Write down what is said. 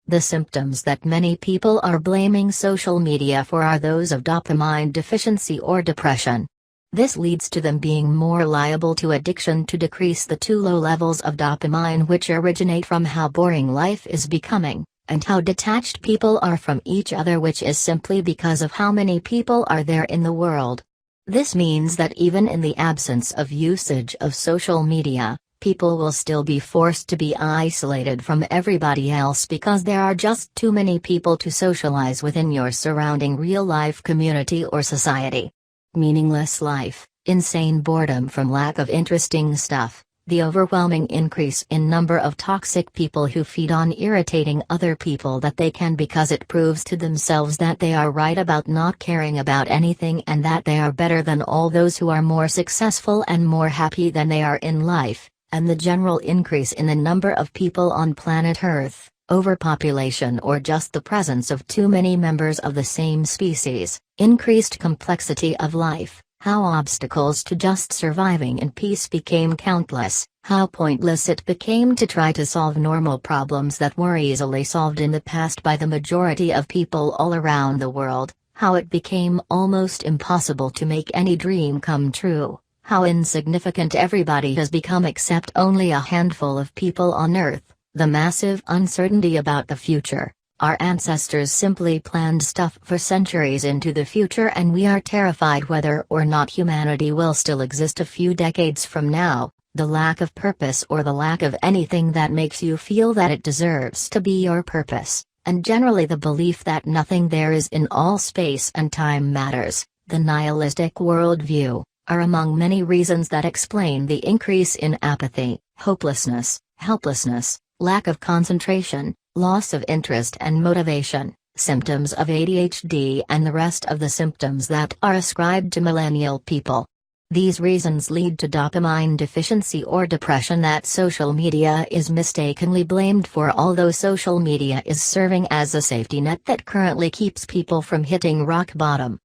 The symptoms that many people are blaming social media for are those of dopamine deficiency or depression. This leads to them being more liable to addiction to decrease the too low levels of dopamine, which originate from how boring life is becoming, and how detached people are from each other, which is simply because of how many people are there in the world. This means that even in the absence of usage of social media, people will still be forced to be isolated from everybody else because there are just too many people to socialize within your surrounding real-life community or society. Meaningless life, insane boredom from lack of interesting stuff, the overwhelming increase in number of toxic people who feed on irritating other people that they can because it proves to themselves that they are right about not caring about anything and that they are better than all those who are more successful and more happy than they are in life, and the general increase in the number of people on planet Earth, overpopulation or just the presence of too many members of the same species, increased complexity of life, how obstacles to just surviving in peace became countless, how pointless it became to try to solve normal problems that were easily solved in the past by the majority of people all around the world, how it became almost impossible to make any dream come true, how insignificant everybody has become except only a handful of people on Earth, the massive uncertainty about the future. Our ancestors simply planned stuff for centuries into the future, and we are terrified whether or not humanity will still exist a few decades from now. The lack of purpose or the lack of anything that makes you feel that it deserves to be your purpose, and generally the belief that nothing there is in all space and time matters, the nihilistic worldview, are among many reasons that explain the increase in apathy, hopelessness, helplessness, lack of concentration, loss of interest and motivation, symptoms of ADHD and the rest of the symptoms that are ascribed to millennial people. These reasons lead to dopamine deficiency or depression that social media is mistakenly blamed for, although social media is serving as a safety net that currently keeps people from hitting rock bottom.